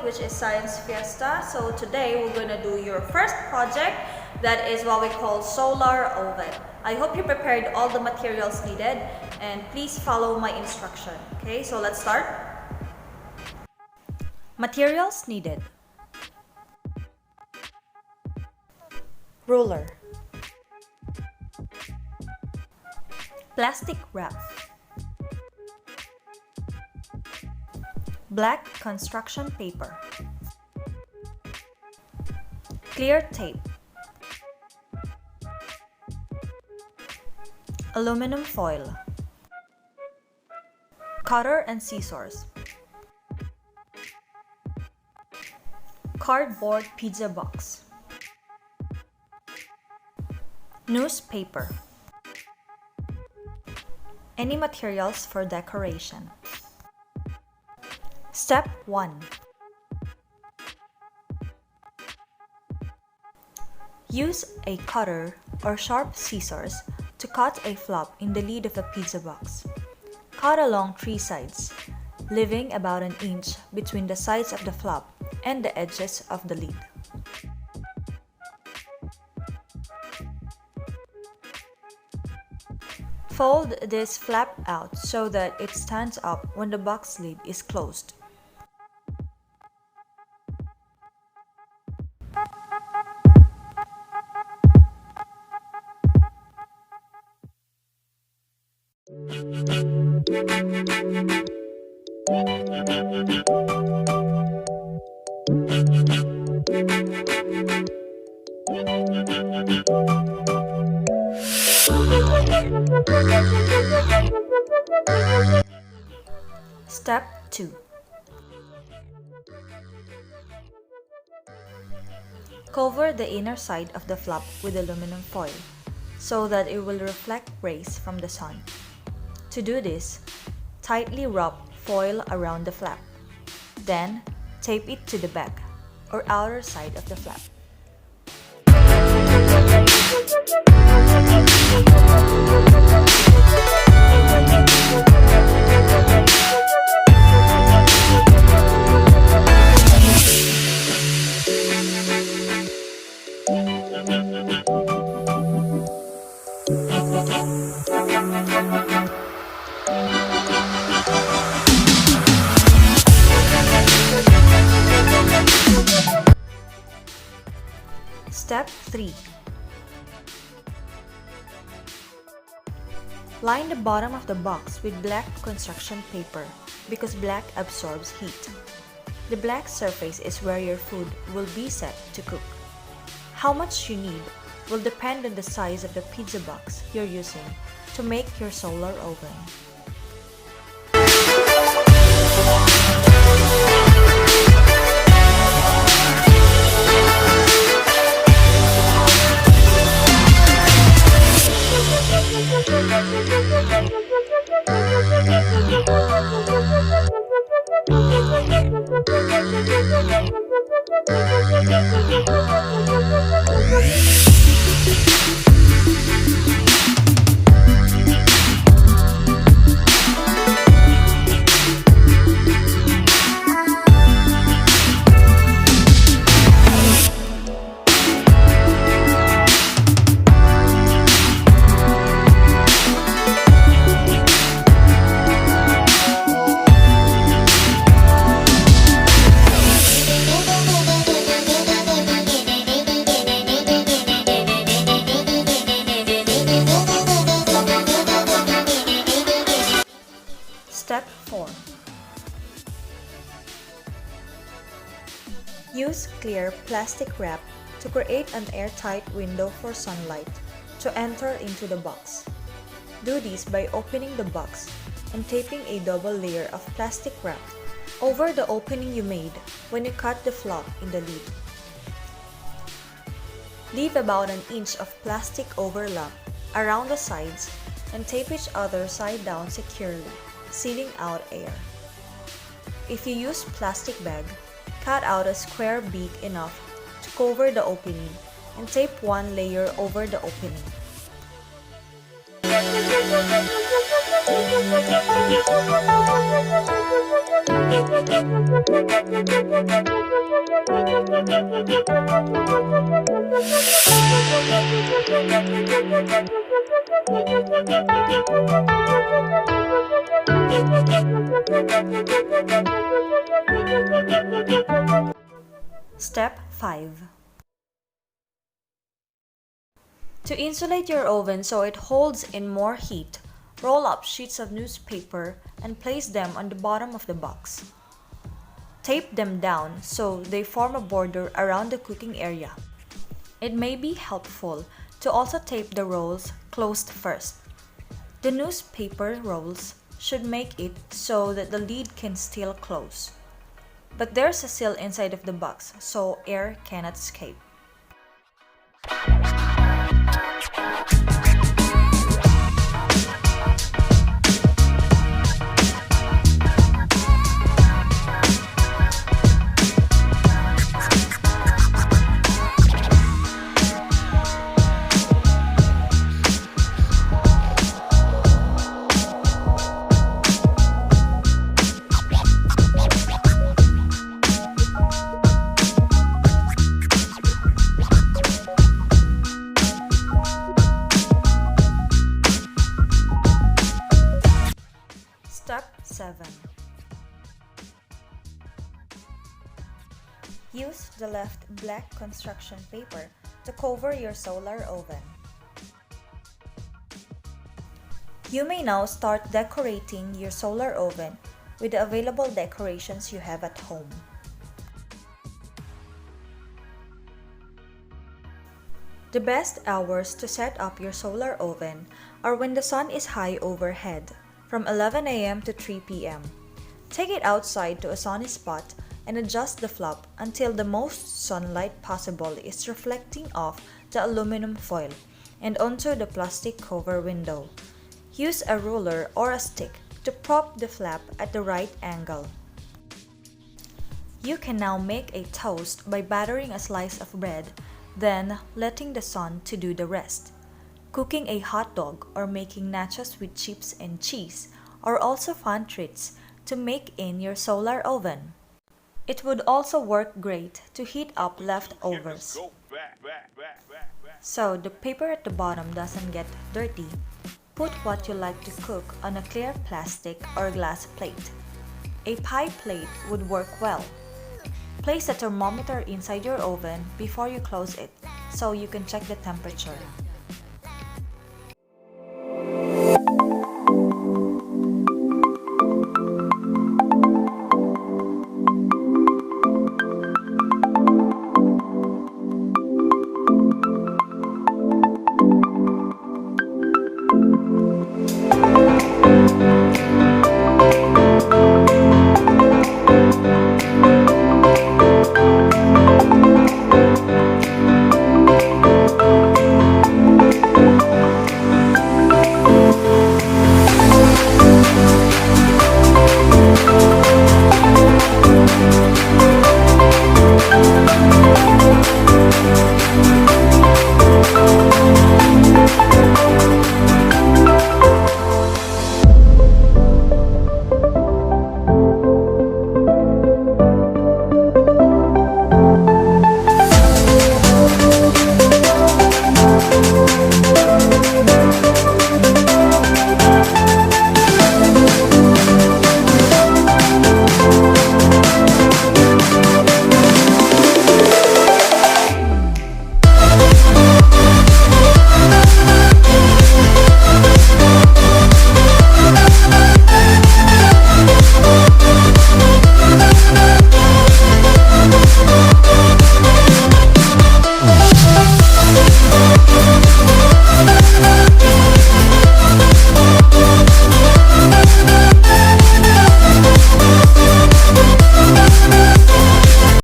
which is Science Fiesta. So today we're gonna do your first project, that is what we call solar oven. I hope you prepared all the materials needed and please follow my instruction. Okay, so let's start. Materials needed: ruler, plastic wrap, black construction paper, clear tape, aluminum foil, cutter and scissors, cardboard pizza box, newspaper, any materials for decoration. Step 1. Use a cutter or sharp scissors to cut a flap in the lid of the pizza box. Cut along 3 sides, leaving about an inch between the sides of the flap and the edges of the lid. Fold this flap out so that it stands up when the box lid is closed. Step 2. Cover the inner side of the flap with aluminum foil so that it will reflect rays from the sun. To do this, tightly wrap foil around the flap. Then, tape it to the back or outer side of the flap. Step 3. Line the bottom of the box with black construction paper because black absorbs heat. The black surface is where your food will be set to cook. How much you need will depend on the size of the pizza box you're using to make your solar oven. Step 4. Use clear plastic wrap to create an airtight window for sunlight to enter into the box. Do this by opening the box and taping a double layer of plastic wrap over the opening you made when you cut the flap in the lid. Leave about an inch of plastic overlap around the sides and tape each other side down securely, sealing out air. If you use plastic bag, cut out a square big enough to cover the opening and tape one layer over the opening. Step 5. To insulate your oven so it holds in more heat, roll up sheets of newspaper and place them on the bottom of the box. Tape them down so they form a border around the cooking area. It may be helpful to also tape the rolls closed first. The newspaper rolls should make it so that the lid can still close. But there's a seal inside of the box so air cannot escape. Step 7. Use the left black construction paper to cover your solar oven. You may now start decorating your solar oven with the available decorations you have at home. The best hours to set up your solar oven are when the sun is high overhead, from 11 a.m. to 3 p.m. Take it outside to a sunny spot and adjust the flap until the most sunlight possible is reflecting off the aluminum foil and onto the plastic cover window. Use a ruler or a stick to prop the flap at the right angle. You can now make a toast by battering a slice of bread, then letting the sun to do the rest. Cooking a hot dog or making nachos with chips and cheese are also fun treats to make in your solar oven. It would also work great to heat up leftovers. So the paper at the bottom doesn't get dirty, put what you like to cook on a clear plastic or glass plate. A pie plate would work well. Place a thermometer inside your oven before you close it so you can check the temperature.